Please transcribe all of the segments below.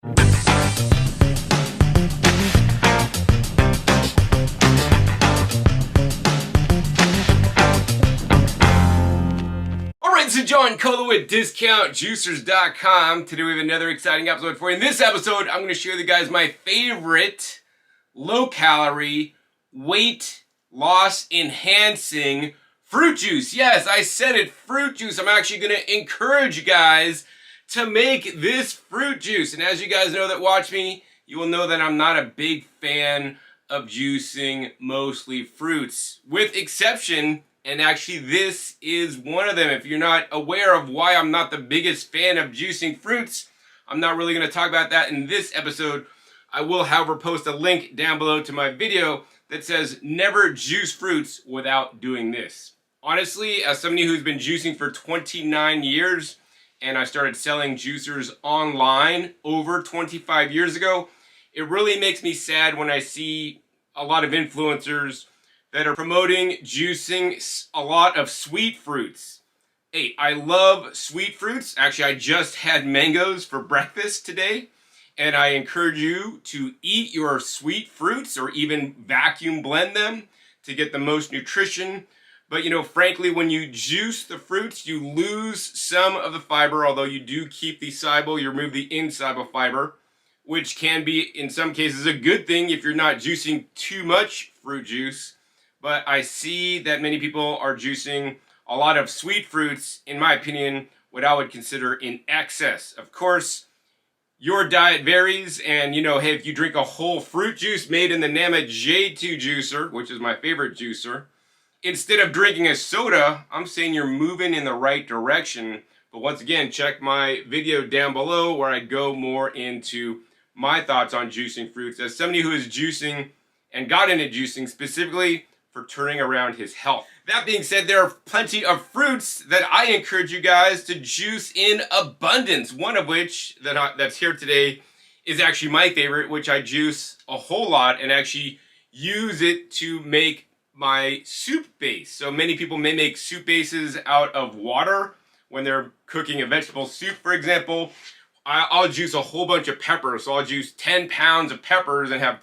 Alright, so John Cola with DiscountJuicers.com. Today we have another exciting episode for you. In this episode, I'm going to share with you guys my favorite low-calorie, weight loss enhancing fruit juice. Yes, I said it, fruit juice. I'm actually going to encourage you guys to make this fruit juice. And as you guys know that watch me, you will know that I'm not a big fan of juicing mostly fruits, with exception, and actually this is one of them. If you're not aware of why I'm not the biggest fan of juicing fruits, I'm not really going to talk about that in this episode. I will, however, post a link down below to my video that says never juice fruits without doing this. Honestly, as somebody who's been juicing for 29 years, and I started selling juicers online over 25 years ago, it really makes me sad when I see a lot of influencers that are promoting juicing a lot of sweet fruits. Hey, I love sweet fruits. Actually, I just had mangoes for breakfast today, and I encourage you to eat your sweet fruits or even vacuum blend them to get the most nutrition. But you know, frankly, when you juice the fruits, you lose some of the fiber, although you do keep the soluble, you remove the insoluble fiber, which can be, in some cases, a good thing if you're not juicing too much fruit juice. But I see that many people are juicing a lot of sweet fruits, in my opinion, what I would consider in excess. Of course, your diet varies, and you know, hey, if you drink a whole fruit juice made in the Nama J2 juicer, which is my favorite juicer, instead of drinking a soda, I'm saying you're moving in the right direction. But once again, check my video down below where I go more into my thoughts on juicing fruits as somebody who is juicing and got into juicing specifically for turning around his health. That being said, there are plenty of fruits that I encourage you guys to juice in abundance. One of which that's here today is actually my favorite, which I juice a whole lot and actually use it to make my soup base. So many people may make soup bases out of water when they're cooking a vegetable soup, for example. I'll juice a whole bunch of peppers. So I'll juice 10 pounds of peppers and have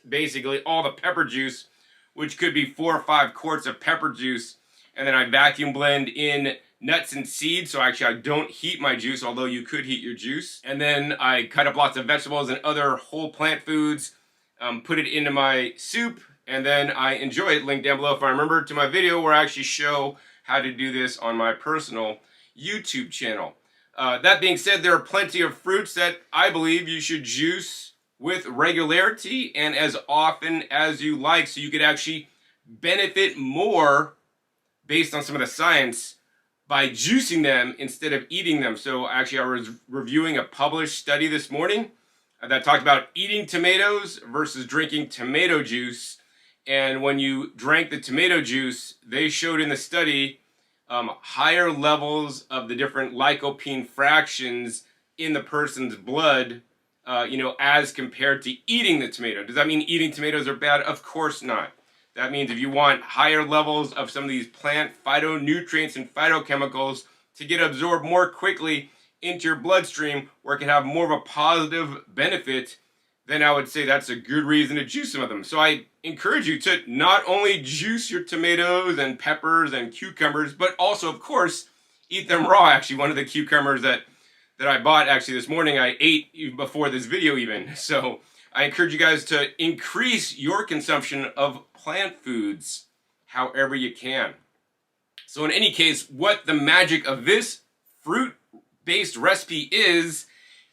basically all the pepper juice, which could be 4 or 5 quarts of pepper juice. And then I vacuum blend in nuts and seeds. So actually I don't heat my juice, although you could heat your juice. And then I cut up lots of vegetables and other whole plant foods, put it into my soup, and then I enjoy it. Link down below if I remember to my video where I actually show how to do this on my personal YouTube channel. That being said, there are plenty of fruits that I believe you should juice with regularity and as often as you like, so you could actually benefit more based on some of the science by juicing them instead of eating them. So actually I was reviewing a published study this morning that talked about eating tomatoes versus drinking tomato juice. And when you drank the tomato juice, they showed in the study higher levels of the different lycopene fractions in the person's blood, as compared to eating the tomato. Does that mean eating tomatoes are bad? Of course not. That means if you want higher levels of some of these plant phytonutrients and phytochemicals to get absorbed more quickly into your bloodstream, where it can have more of a positive benefit, then I would say that's a good reason to juice some of them. So I encourage you to not only juice your tomatoes and peppers and cucumbers, but also, of course, eat them raw. Actually, one of the cucumbers that I bought actually this morning, I ate before this video even. So I encourage you guys to increase your consumption of plant foods however you can. So in any case, what the magic of this fruit-based recipe is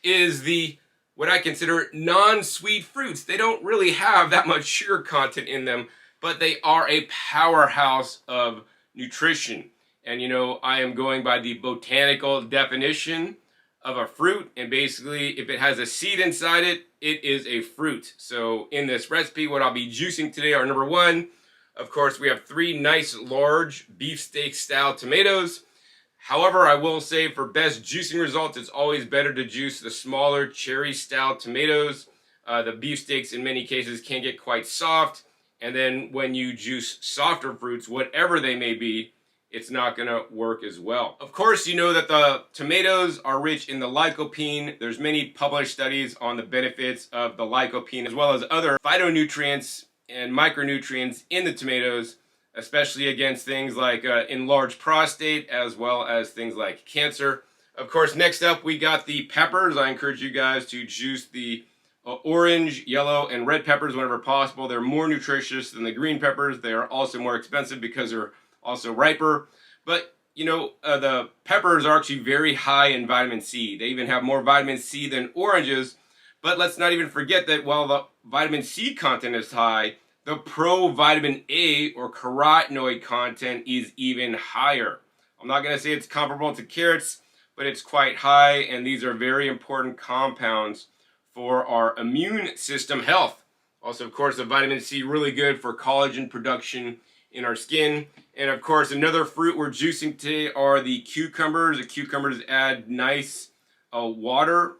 the what I consider non-sweet fruits. They don't really have that much sugar content in them, but they are a powerhouse of nutrition. And you know, I am going by the botanical definition of a fruit, and basically if it has a seed inside it, it is a fruit. So in this recipe, what I'll be juicing today are, number one, of course, we have 3 nice large beefsteak style tomatoes. However, I will say for best juicing results, it's always better to juice the smaller cherry style tomatoes. The beefsteaks in many cases can get quite soft. And then when you juice softer fruits, whatever they may be, it's not going to work as well. Of course, you know that the tomatoes are rich in the lycopene. There's many published studies on the benefits of the lycopene as well as other phytonutrients and micronutrients in the tomatoes, especially against things like enlarged prostate as well as things like cancer. Of course, next up we got the peppers. I encourage you guys to juice the orange, yellow, and red peppers whenever possible. They're more nutritious than the green peppers. They are also more expensive because they're also riper. But, you know, the peppers are actually very high in vitamin C. They even have more vitamin C than oranges. But let's not even forget that while the vitamin C content is high, the provitamin A or carotenoid content is even higher. I'm not going to say it's comparable to carrots, but it's quite high, and these are very important compounds for our immune system health. Also, of course, the vitamin C really good for collagen production in our skin. And of course, another fruit we're juicing today are the cucumbers. The cucumbers add nice water,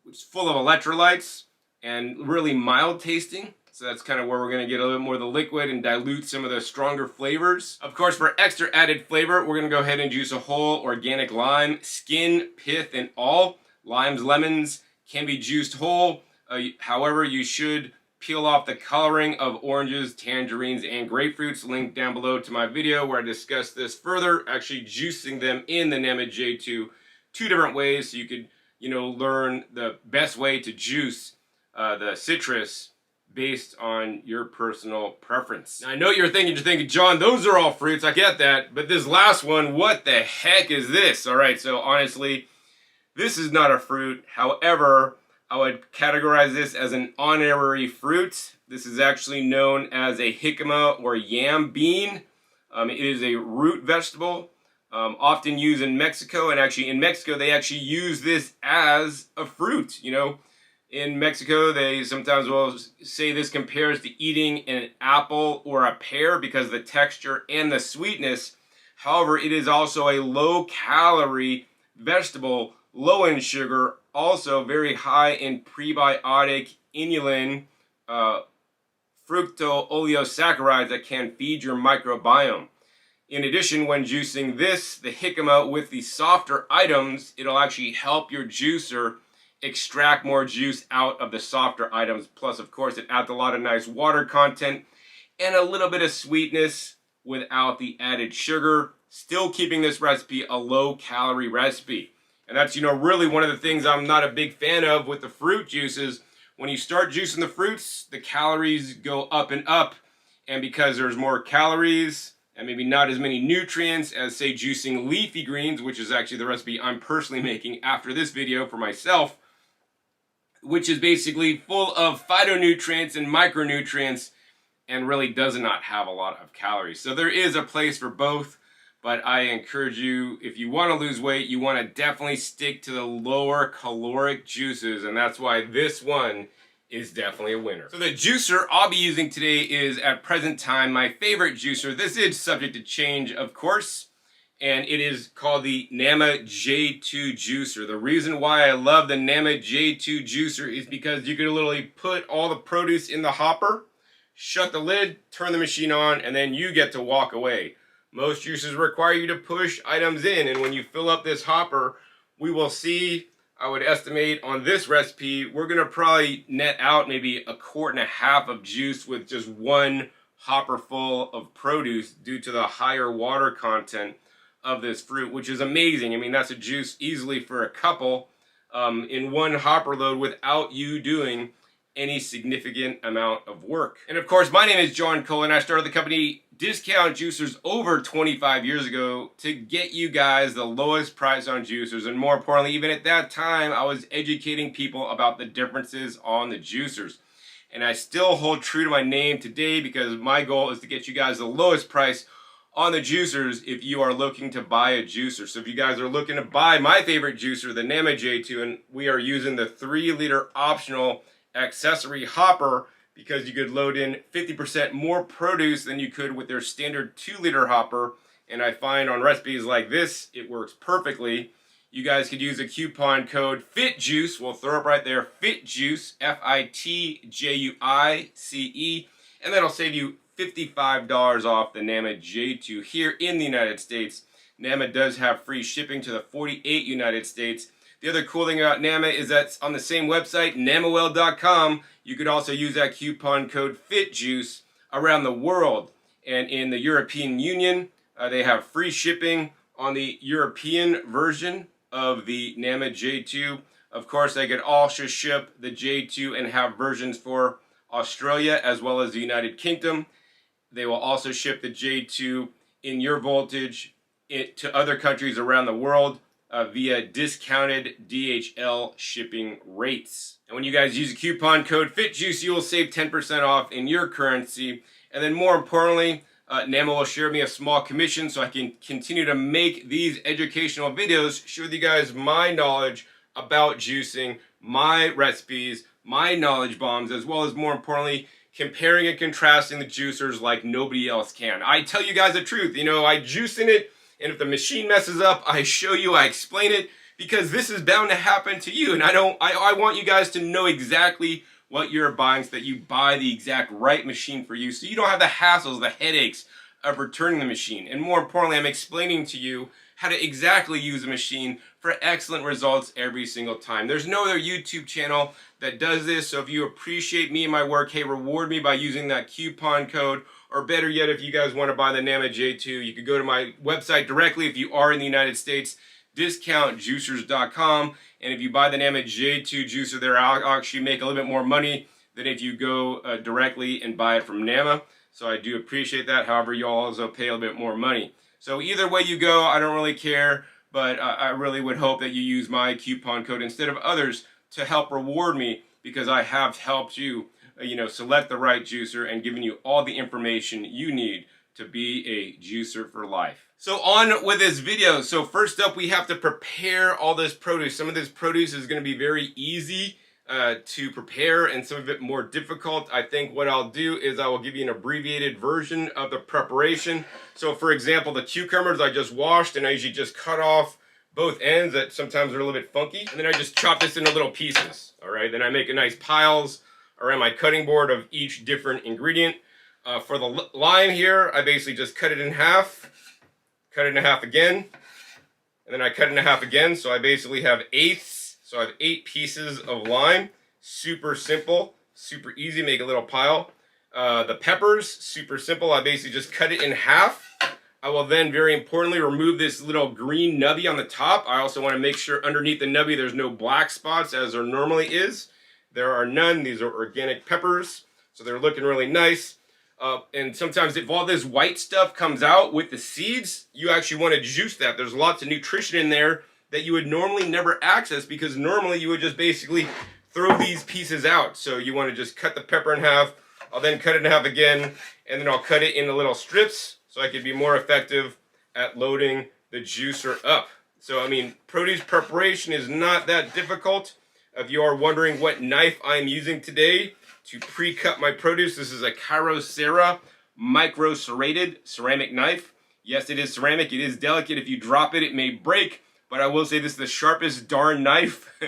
which is full of electrolytes and really mild tasting. So that's kind of where we're going to get a little bit more of the liquid and dilute some of the stronger flavors. Of course, for extra added flavor, we're going to go ahead and juice a whole organic lime, skin, pith, and all. Limes, lemons can be juiced whole. However, you should peel off the coloring of oranges, tangerines, and grapefruits. Link down below to my video where I discuss this further, actually juicing them in the Nama J2 two different ways so you could, you know, learn the best way to juice the citrus based on your personal preference. Now, I know you're thinking, John, those are all fruits. I get that. But this last one, what the heck is this? All right, so honestly, this is not a fruit. However, I would categorize this as an honorary fruit. This is actually known as a jicama or yam bean. It is a root vegetable, often used in Mexico. And actually in Mexico, they actually use this as a fruit, you know. In Mexico, they sometimes will say this compares to eating an apple or a pear because of the texture and the sweetness. However, it is also a low-calorie vegetable, low in sugar, also very high in prebiotic inulin, fructooleosaccharides that can feed your microbiome. In addition, when juicing this, the jicama, with the softer items, it'll actually help your juicer extract more juice out of the softer items. Plus, of course, it adds a lot of nice water content and a little bit of sweetness without the added sugar, still keeping this recipe a low-calorie recipe. And that's, you know, really one of the things I'm not a big fan of with the fruit juices. When you start juicing the fruits, the calories go up and up. And because there's more calories and maybe not as many nutrients as, say, juicing leafy greens, which is actually the recipe I'm personally making after this video for myself, which is basically full of phytonutrients and micronutrients and really does not have a lot of calories. So there is a place for both, but I encourage you, if you want to lose weight, you want to definitely stick to the lower caloric juices, and that's why this one is definitely a winner. So the juicer I'll be using today is, at present time, my favorite juicer. This is subject to change, of course, and it is called the Nama J2 juicer. The reason why I love the Nama J2 juicer is because you can literally put all the produce in the hopper, shut the lid, turn the machine on, and then you get to walk away. Most juicers require you to push items in, and when you fill up this hopper, we will see, I would estimate on this recipe, we're going to probably net out maybe 1.5 quarts of juice with just one hopper full of produce due to the higher water content of this fruit, which is amazing. I mean, that's a juice easily for a couple in one hopper load without you doing any significant amount of work. And of course, my name is John Cole, and I started the company Discount Juicers over 25 years ago to get you guys the lowest price on juicers. And more importantly, even at that time, I was educating people about the differences on the juicers. And I still hold true to my name today because my goal is to get you guys the lowest price on the juicers if you are looking to buy a juicer. So if you guys are looking to buy my favorite juicer, the Nama J2, and we are using the 3-liter optional accessory hopper because you could load in 50% more produce than you could with their standard 2-liter hopper. And I find on recipes like this, it works perfectly. You guys could use a coupon code FITJUICE. We'll throw it right there, FITJUICE, FITJUICE, and that'll save you $55 off the Nama J2 here in the United States. Nama does have free shipping to the 48 United States. The other cool thing about Nama is that on the same website, namawell.com, you could also use that coupon code FITJUICE around the world. And in the European Union, they have free shipping on the European version of the Nama J2. Of course, they could also ship the J2 and have versions for Australia as well as the United Kingdom. They will also ship the J2 in your voltage to other countries around the world via discounted DHL shipping rates. And when you guys use the coupon code FITJUICE, you will save 10% off in your currency. And then more importantly, Nama will share me a small commission so I can continue to make these educational videos, share with you guys my knowledge about juicing, my recipes, my knowledge bombs, as well as more importantly, comparing and contrasting the juicers like nobody else can. I tell you guys the truth, I juice in it, and if the machine messes up, I show you, I explain it, because this is bound to happen to you, and I want you guys to know exactly what you're buying so that you buy the exact right machine for you, so you don't have the hassles, the headaches of returning the machine. And more importantly, I'm explaining to you how to exactly use a machine for excellent results every single time. There's no other YouTube channel that does this, so if you appreciate me and my work, hey, reward me by using that coupon code, or better yet, if you guys want to buy the Nama J2, you could go to my website directly if you are in the United States, discountjuicers.com, and if you buy the Nama J2 juicer there, I'll actually make a little bit more money than if you go directly and buy it from Nama. So I do appreciate that. However, you also pay a little bit more money. So either way you go, I don't really care, but I really would hope that you use my coupon code instead of others to help reward me, because I have helped you, select the right juicer and given you all the information you need to be a juicer for life. So on with this video. So first up, we have to prepare all this produce. Some of this produce is going to be very easy to prepare, and some of it more difficult. I think what I'll do is I will give you an abbreviated version of the preparation. So for example, the cucumbers I just washed, and I usually just cut off both ends that sometimes are a little bit funky, and then I just chop this into little pieces. All right, then I make a nice piles around my cutting board of each different ingredient. For the lime here, I basically just cut it in half again, and then I cut it in half again, so I basically have eighths. So I have 8 pieces of lime. Super simple, super easy, make a little pile. The peppers, super simple, I basically just cut it in half. I will then, very importantly, remove this little green nubby on the top. I also want to make sure underneath the nubby there's no black spots as there normally is. There are none. These are organic peppers, so they're looking really nice. And sometimes if all this white stuff comes out with the seeds, you actually want to juice that. There's lots of nutrition in there that you would normally never access, because normally you would just basically throw these pieces out. So you want to just cut the pepper in half. I'll then cut it in half again, and then I'll cut it into little strips so I can be more effective at loading the juicer up. So I mean, produce preparation is not that difficult. If you are wondering what knife I'm using today to pre-cut my produce, this is a Kyocera micro serrated ceramic knife. Yes, it is ceramic. It is delicate. If you drop it, it may break. But I will say this is the sharpest darn knife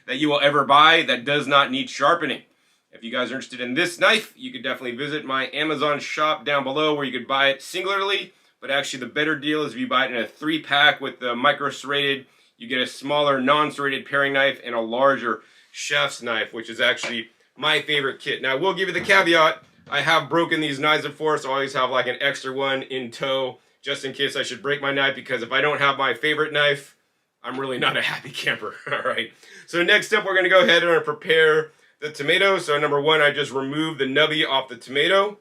that you will ever buy that does not need sharpening. If you guys are interested in this knife, you could definitely visit my Amazon shop down below where you could buy it singularly. But actually the better deal is if you buy it in a 3-pack with the micro serrated, you get a smaller non-serrated paring knife and a larger chef's knife, which is actually my favorite kit. Now I will give you the caveat, I have broken these knives before, so I always have like an extra one in tow just in case I should break my knife, because if I don't have my favorite knife, I'm really not a happy camper. All right. So next up, we're going to go ahead and prepare the tomato. So number one, I just remove the nubby off the tomato.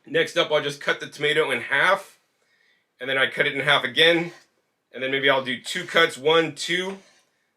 Next up, I'll just cut the tomato in half, and then I cut it in half again, and then maybe I'll do 2 cuts, 1, 2.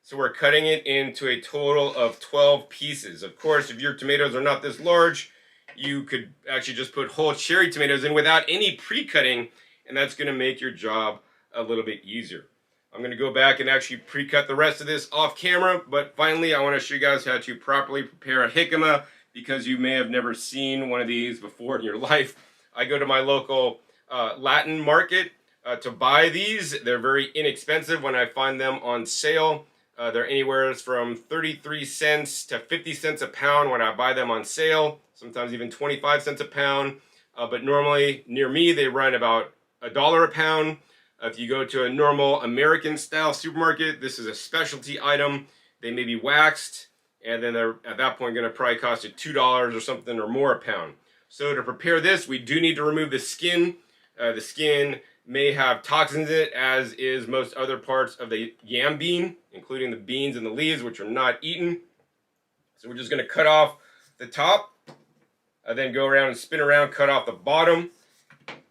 So we're cutting it into a total of 12 pieces. Of course, if your tomatoes are not this large, you could actually just put whole cherry tomatoes in without any pre-cutting, and that's going to make your job a little bit easier. I'm going to go back and actually pre-cut the rest of this off camera, but finally I want to show you guys how to properly prepare a jicama, because you may have never seen one of these before in your life. I go to my local Latin market to buy these. They're very inexpensive when I find them on sale. They're anywhere from 33 cents to 50 cents a pound when I buy them on sale, sometimes even 25 cents a pound. but normally near me they run about $1 a pound. If you go to a normal American style supermarket, this is a specialty item. They may be waxed, and then they're at that point going to probably cost you $2 or something or more a pound. So to prepare this, we do need to remove the skin. The skin may have toxins in it, as is most other parts of the yam bean, including the beans and the leaves, which are not eaten. So we're just going to cut off the top, then go around and spin around, cut off the bottom.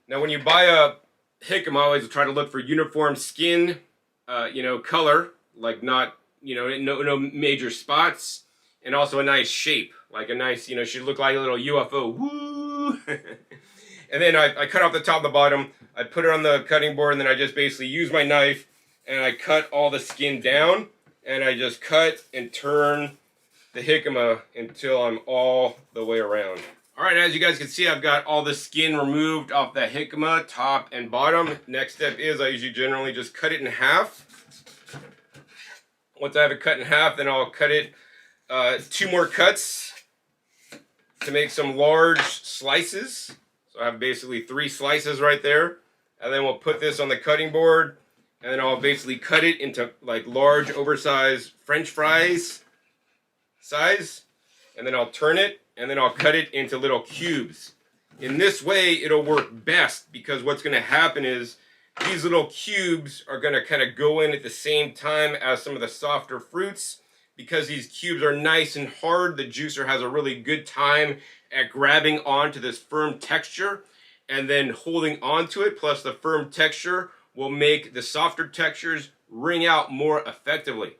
Now when you buy a jicama, I always try to look for uniform skin, color, like not, no major spots, and also a nice shape, like a nice, should look like a little UFO. Woo! And then I cut off the top and the bottom. I put it on the cutting board, and then I just basically use my knife and I cut all the skin down, and I just cut and turn the jicama until I'm all the way around. All right, as you guys can see, I've got all the skin removed off the jicama, top and bottom. Next step is I usually generally just cut it in half. Once I have it cut in half, then I'll cut it 2 more cuts to make some large slices. So I have basically 3 slices right there. And then we'll put this on the cutting board, and then I'll basically cut it into like large oversized French fries size. And then I'll turn it, and then I'll cut it into little cubes. In this way, it'll work best, because what's going to happen is these little cubes are going to kind of go in at the same time as some of the softer fruits. Because these cubes are nice and hard, the juicer has a really good time at grabbing onto this firm texture and then holding onto it. Plus the firm texture will make the softer textures wring out more effectively.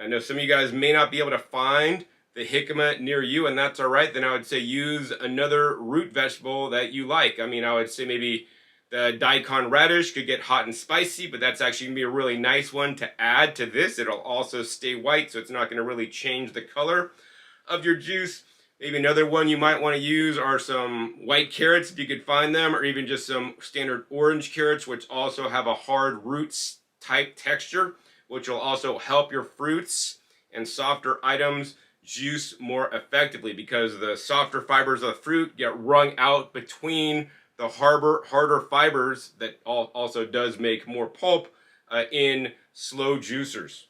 I know some of you guys may not be able to find the jicama near you, and that's all right. Then I would say use another root vegetable that you like. I mean, I would say maybe the daikon radish could get hot and spicy, but that's actually going to be a really nice one to add to this. It'll also stay white, so it's not going to really change the color of your juice. Maybe another one you might want to use are some white carrots, if you could find them, or even just some standard orange carrots, which also have a hard roots type texture, which will also help your fruits and softer items juice more effectively, because the softer fibers of the fruit get wrung out between the harder fibers that also does make more pulp in slow juicers.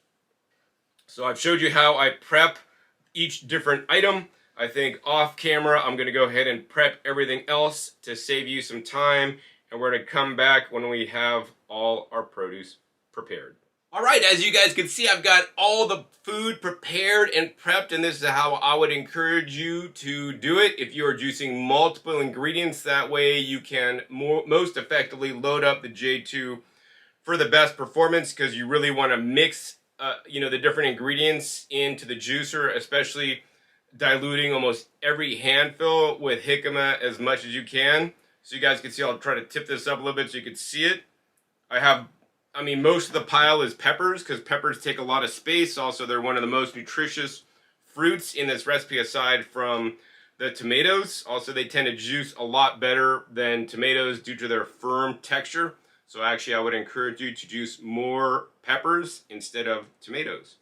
So I've showed you how I prep each different item. I think off camera, I'm going to go ahead and prep everything else to save you some time, and we're going to come back when we have all our produce prepared. All right, as you guys can see, I've got all the food prepared and prepped, and this is how I would encourage you to do it. If you are juicing multiple ingredients, that way you can most effectively load up the J2 for the best performance, because you really want to mix the different ingredients into the juicer, especially diluting almost every handful with jicama as much as you can. So you guys can see, I'll try to tip this up a little bit so you can see it. Most of the pile is peppers, because peppers take a lot of space. Also, they're one of the most nutritious fruits in this recipe aside from the tomatoes. Also, they tend to juice a lot better than tomatoes due to their firm texture. So actually, I would encourage you to juice more peppers instead of tomatoes.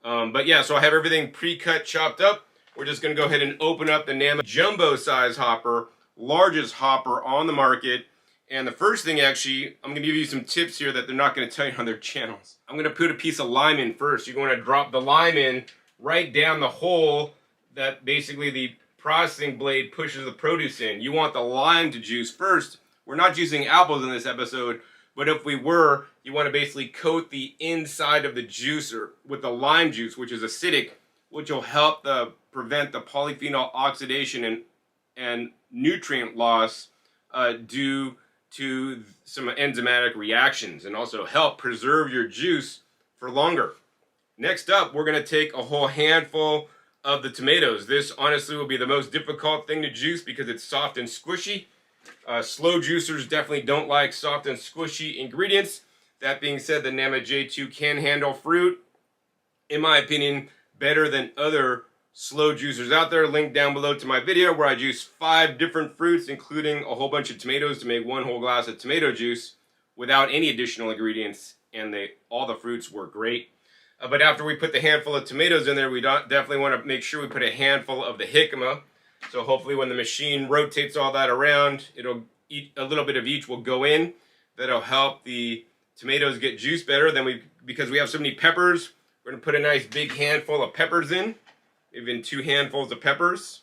But yeah, so I have everything pre-cut, chopped up. We're just going to go ahead and open up the NAMA jumbo size hopper, largest hopper on the market. And the first thing, actually, I'm going to give you some tips here that they're not going to tell you on their channels. I'm going to put a piece of lime in first. You're going to drop the lime in right down the hole that basically the processing blade pushes the produce in. You want the lime to juice first. We're not juicing apples in this episode, but if we were, you want to basically coat the inside of the juicer with the lime juice, which is acidic, which will help prevent the polyphenol oxidation and nutrient loss due to some enzymatic reactions, and also help preserve your juice for longer. Next up, we're going to take a whole handful of the tomatoes. This honestly will be the most difficult thing to juice because it's soft and squishy. Slow juicers definitely don't like soft and squishy ingredients. That being said, the NAMA J2 can handle fruit, in my opinion, better than other slow juicers out there. Link down below to my video where I juice 5 different fruits, including a whole bunch of tomatoes, to make 1 whole glass of tomato juice without any additional ingredients, and all the fruits work great. But after we put the handful of tomatoes in there, we definitely want to make sure we put a handful of the jicama. So hopefully when the machine rotates all that around, it'll eat a little bit of each will go in. That'll help the tomatoes get juice better. Then because we have so many peppers, we're gonna put a nice big handful of peppers in, even 2 handfuls of peppers.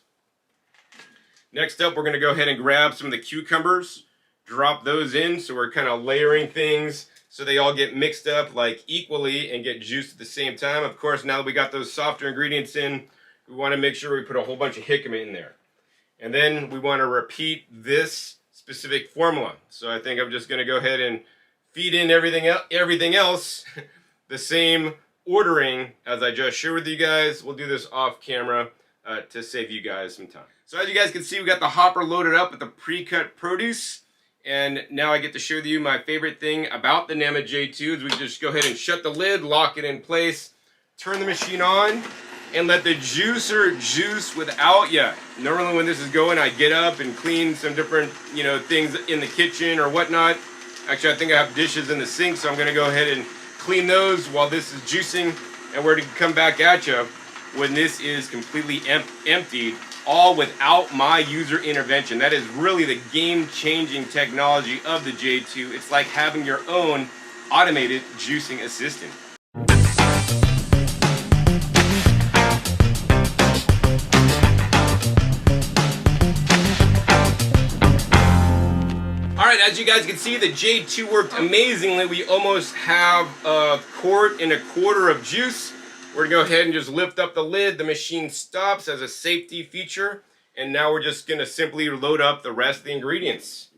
Next up, we're gonna go ahead and grab some of the cucumbers, drop those in. So we're kind of layering things so they all get mixed up like equally and get juiced at the same time. Of course, now that we got those softer ingredients in, we want to make sure we put a whole bunch of jicama in there. And then we want to repeat this specific formula. So I think I'm just going to go ahead and feed in everything else the same ordering as I just shared with you guys. We'll do this off camera to save you guys some time. So as you guys can see, we got the hopper loaded up with the pre-cut produce. And now I get to share with you my favorite thing about the NAMA J2 is we just go ahead and shut the lid, lock it in place, turn the machine on, and let the juicer juice without you. Normally when this is going, I get up and clean some different, things in the kitchen or whatnot. Actually, I think I have dishes in the sink, so I'm gonna go ahead and clean those while this is juicing, and we're gonna come back at you when this is completely emptied, all without my user intervention. That is really the game-changing technology of the J2. It's like having your own automated juicing assistant. Alright, as you guys can see, the J2 worked amazingly. We almost have 1.25 quarts of juice. We're going to go ahead and just lift up the lid. The machine stops as a safety feature. And now we're just going to simply load up the rest of the ingredients.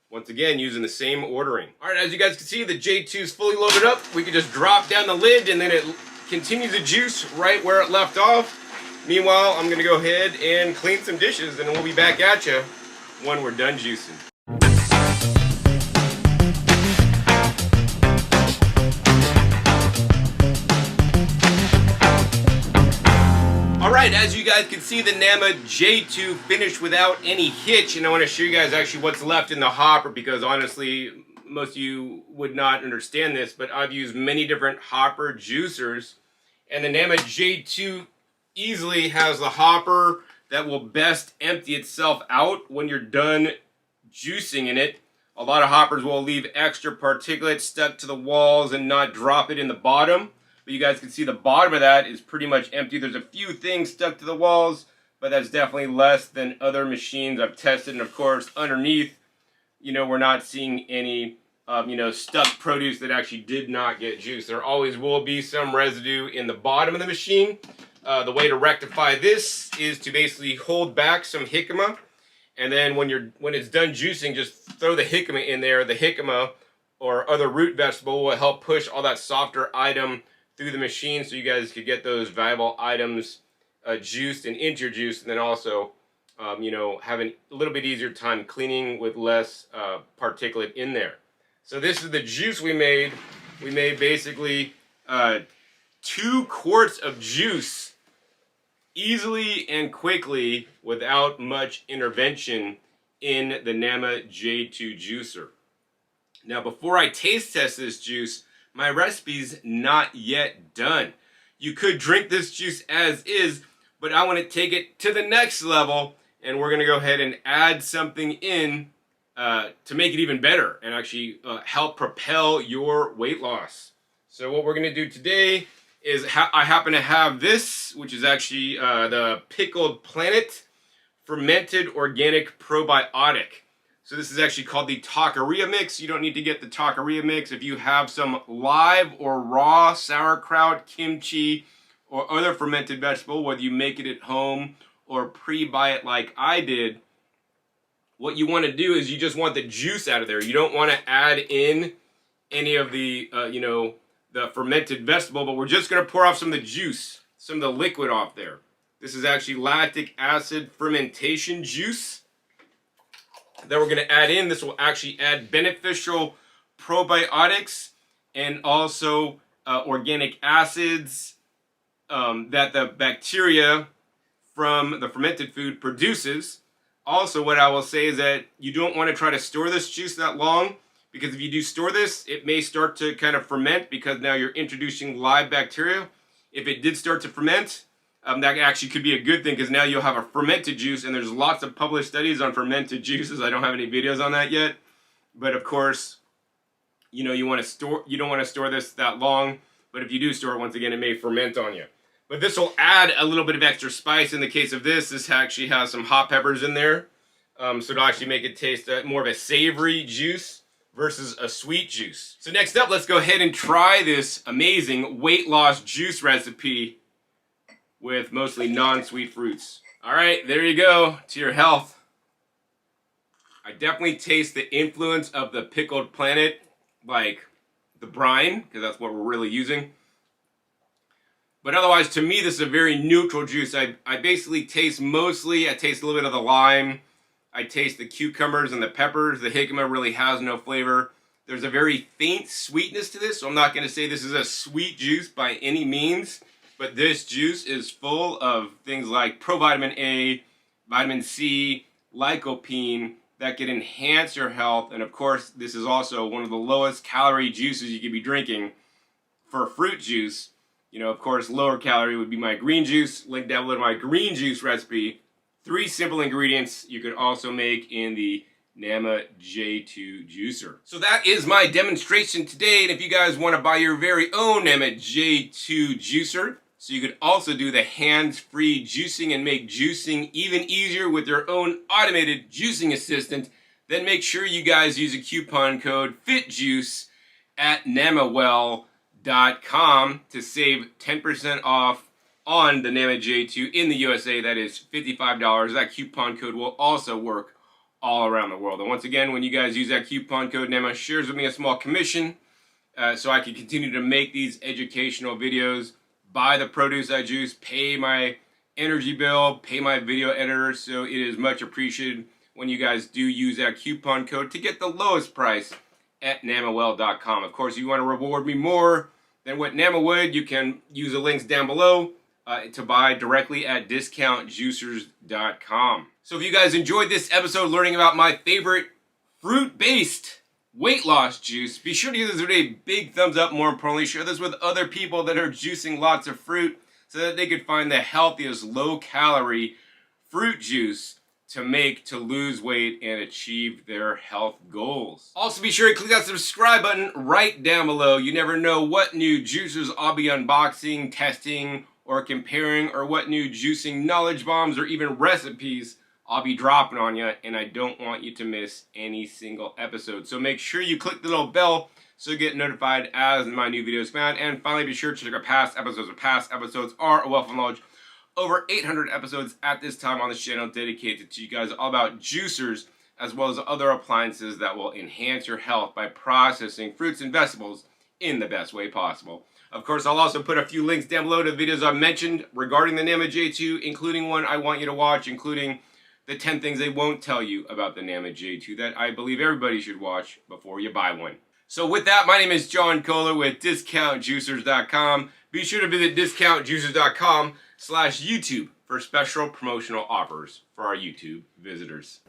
Once again, using the same ordering. Alright, as you guys can see, the J2 is fully loaded up. We can just drop down the lid and then it continues to juice right where it left off. Meanwhile, I'm going to go ahead and clean some dishes and we'll be back at you when we're done juicing. Alright, as you guys can see, the NAMA J2 finished without any hitch, and I want to show you guys actually what's left in the hopper because honestly, most of you would not understand this, but I've used many different hopper juicers, and the NAMA J2 easily has the hopper that will best empty itself out when you're done juicing in it. A lot of hoppers will leave extra particulates stuck to the walls and not drop it in the bottom. But you guys can see the bottom of that is pretty much empty. There's a few things stuck to the walls, but that's definitely less than other machines I've tested. And of course, underneath, we're not seeing any, stuck produce that actually did not get juice. There always will be some residue in the bottom of the machine. The way to rectify this is to basically hold back some jicama. And then when it's done juicing, just throw the jicama in there. The jicama or other root vegetable will help push all that softer item through the machine so you guys could get those valuable items juiced and into your juice, and then also having a little bit easier time cleaning with less particulate in there. So this is the juice we made. We made basically 2 quarts of juice easily and quickly without much intervention in the NAMA J2 juicer. Now before I taste test this juice, my recipe's not yet done. You could drink this juice as is, but I want to take it to the next level, and we're going to go ahead and add something in to make it even better and actually help propel your weight loss. So what we're going to do today is I happen to have this, which is actually the Pickled Planet Fermented Organic Probiotic. So this is actually called the taqueria mix. You don't need to get the taqueria mix. If you have some live or raw sauerkraut, kimchi, or other fermented vegetable, whether you make it at home or pre-buy it like I did, what you want to do is you just want the juice out of there. You don't want to add in any of the, the fermented vegetable, but we're just going to pour off some of the juice, some of the liquid off there. This is actually lactic acid fermentation juice that we're going to add in. This will actually add beneficial probiotics and also organic acids that the bacteria from the fermented food produces. Also, what I will say is that you don't want to try to store this juice that long, because if you do store this, it may start to kind of ferment because now you're introducing live bacteria. If it did start to ferment, that actually could be a good thing, because now you'll have a fermented juice, and there's lots of published studies on fermented juices. I don't have any videos on that yet, but of course, you know, you don't want to store this that long, but if you do store it, once again, it may ferment on you. But this will add a little bit of extra spice. In the case of this actually has some hot peppers in there, so it'll actually make it taste more of a savory juice versus a sweet juice. So next up, let's go ahead and try this amazing weight loss juice recipe with mostly non-sweet fruits. All right, there you go, to your health. I definitely taste the influence of the pickled planet, like the brine, because that's what we're really using. But otherwise, to me, this is a very neutral juice. I basically taste I taste a little bit of the lime. I taste the cucumbers and the peppers. The jicama really has no flavor. There's a very faint sweetness to this, so I'm not going to say this is a sweet juice by any means. But this juice is full of things like provitamin A, vitamin C, lycopene, that can enhance your health. And of course, this is also one of the lowest calorie juices you could be drinking for fruit juice. You know, of course, lower calorie would be my green juice. Link down below to my green juice recipe. 3 simple ingredients you could also make in the Nama J2 juicer. So that is my demonstration today. And if you guys want to buy your very own Nama J2 juicer, so you could also do the hands-free juicing and make juicing even easier with your own automated juicing assistant, then make sure you guys use a coupon code FITJUICE at namawell.com to save 10% off on the Nama J2 in the USA. That is $55. That coupon code will also work all around the world. And once again, when you guys use that coupon code, Nama shares with me a small commission so I can continue to make these educational videos, buy the produce I juice, pay my energy bill, pay my video editor. So it is much appreciated when you guys do use that coupon code to get the lowest price at namawell.com. Of course, if you want to reward me more than what Nama would, you can use the links down below to buy directly at discountjuicers.com. So if you guys enjoyed this episode learning about my favorite fruit-based weight loss juice, be sure to give this video a big thumbs up. More importantly, share this with other people that are juicing lots of fruit so that they could find the healthiest low-calorie fruit juice to make to lose weight and achieve their health goals. Also, be sure to click that subscribe button right down below. You never know what new juicers I'll be unboxing, testing, or comparing, or what new juicing knowledge bombs or even recipes I'll be dropping on you, and I don't want you to miss any single episode. So make sure you click the little bell so you get notified as my new videos come out. And finally, be sure to check out past episodes. Past episodes are a wealth of knowledge. Over 800 episodes at this time on this channel dedicated to you guys all about juicers, as well as other appliances that will enhance your health by processing fruits and vegetables in the best way possible. Of course, I'll also put a few links down below to videos I mentioned regarding the Nama J2, including one I want you to watch, including the 10 things they won't tell you about the Nama J2 that I believe everybody should watch before you buy one. So with that, my name is John Kohler with discountjuicers.com. Be sure to visit discountjuicers.com/YouTube for special promotional offers for our YouTube visitors.